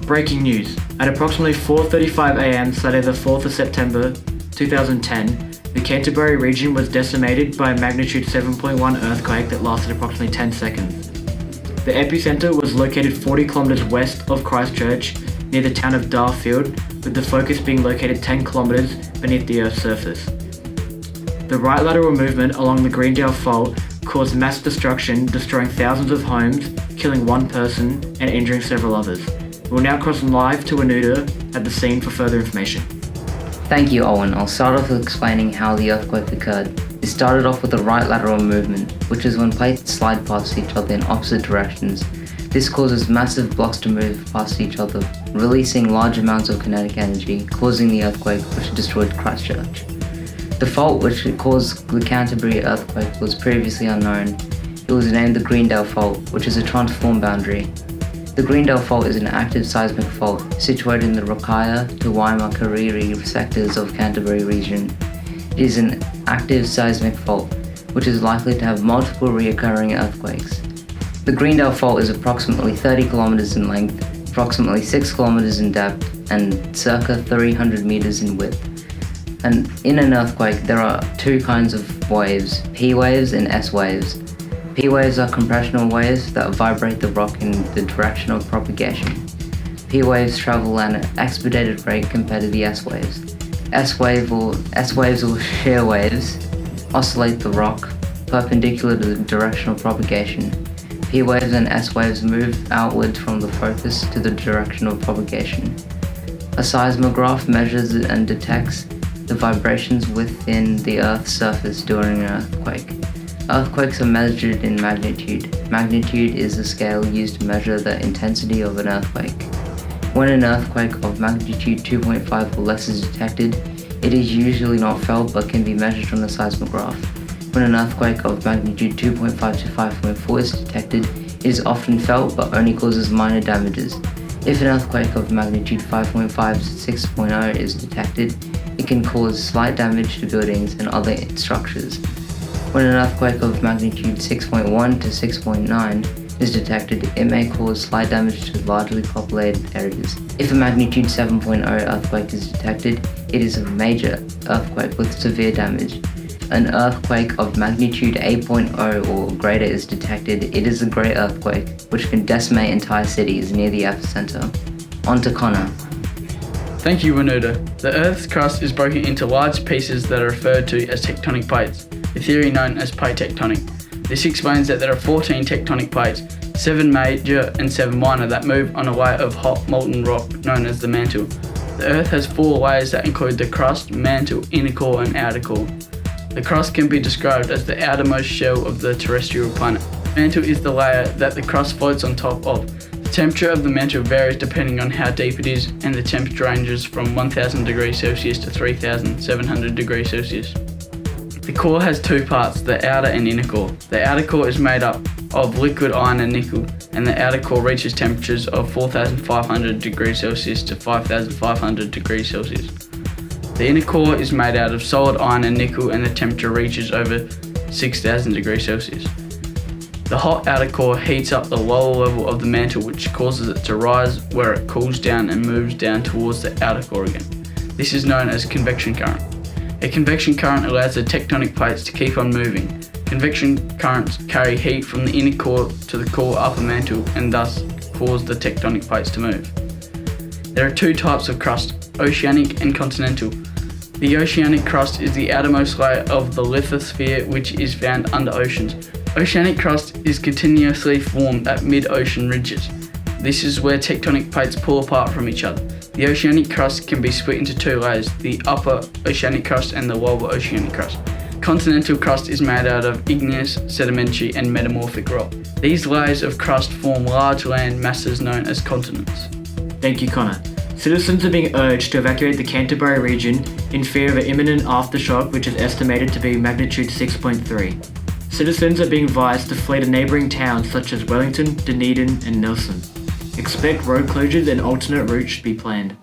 Breaking news. At approximately 4:35 am Saturday the 4th of September 2010, the Canterbury region was decimated by a magnitude 7.1 earthquake that lasted approximately 10 seconds. The epicenter was located 40 kilometers west of Christchurch, near the town of Darfield, with the focus being located 10 kilometers beneath the Earth's surface. The right lateral movement along the Greendale Fault caused mass destruction, destroying thousands of homes, killing one person, and injuring several others. We'll now cross live to Wenuda at the scene for further information. Thank you, Owen. I'll start off with explaining how the earthquake occurred. It started off with a right lateral movement, which is when plates slide past each other in opposite directions. This causes massive blocks to move past each other, releasing large amounts of kinetic energy, causing the earthquake which destroyed Christchurch. The fault which caused the Canterbury earthquake was previously unknown. It was named the Greendale Fault, which is a transform boundary. The Greendale Fault is an active seismic fault situated in the Rokhaya to Waimakariri sectors of Canterbury region. It is an active seismic fault, which is likely to have multiple recurring earthquakes. The Greendale Fault is approximately 30 kilometers in length, approximately 6 kilometers in depth, and circa 300 meters in width. And in an earthquake, there are two kinds of waves, P waves and S waves. P waves are compressional waves that vibrate the rock in the direction of propagation. P waves travel at an expedited rate compared to the S waves. S waves or shear waves oscillate the rock perpendicular to the direction of propagation. P waves and S waves move outward from the focus to the direction of propagation. A seismograph measures and detects the vibrations within the Earth's surface during an earthquake. Earthquakes are measured in magnitude. Magnitude is the scale used to measure the intensity of an earthquake. When an earthquake of magnitude 2.5 or less is detected, it is usually not felt but can be measured on the seismograph. When an earthquake of magnitude 2.5 to 5.4 is detected, it is often felt but only causes minor damages. If an earthquake of magnitude 5.5 to 6.0 is detected, it can cause slight damage to buildings and other structures. When an earthquake of magnitude 6.1 to 6.9 is detected, it may cause slight damage to largely populated areas. If a magnitude 7.0 earthquake is detected, it is a major earthquake with severe damage. An earthquake of magnitude 8.0 or greater is detected, it is a great earthquake which can decimate entire cities near the epicenter. On to Connor. Thank you, Wenuda. The Earth's crust is broken into large pieces that are referred to as tectonic plates, a theory known as plate tectonic. This explains that there are 14 tectonic plates, 7 major and 7 minor, that move on a layer of hot molten rock known as the mantle. The Earth has 4 layers that include the crust, mantle, inner core and outer core. The crust can be described as the outermost shell of the terrestrial planet. The mantle is the layer that the crust floats on top of. The temperature of the mantle varies depending on how deep it is, and the temperature ranges from 1000 degrees Celsius to 3700 degrees Celsius. The core has 2 parts, the outer and inner core. The outer core is made up of liquid iron and nickel, and the outer core reaches temperatures of 4500 degrees Celsius to 5500 degrees Celsius. The inner core is made out of solid iron and nickel, and the temperature reaches over 6000 degrees Celsius. The hot outer core heats up the lower level of the mantle, which causes it to rise, where it cools down and moves down towards the outer core again. This is known as convection current. A convection current allows the tectonic plates to keep on moving. Convection currents carry heat from the inner core to the core upper mantle and thus cause the tectonic plates to move. There are 2 types of crust, oceanic and continental. The oceanic crust is the outermost layer of the lithosphere, which is found under oceans. Oceanic crust is continuously formed at mid-ocean ridges. This is where tectonic plates pull apart from each other. The oceanic crust can be split into 2 layers, the upper oceanic crust and the lower oceanic crust. Continental crust is made out of igneous, sedimentary and metamorphic rock. These layers of crust form large land masses known as continents. Thank you, Connor. Citizens are being urged to evacuate the Canterbury region in fear of an imminent aftershock which is estimated to be magnitude 6.3. Citizens are being advised to flee to neighbouring towns such as Wellington, Dunedin and Nelson. Expect road closures and alternate routes should be planned.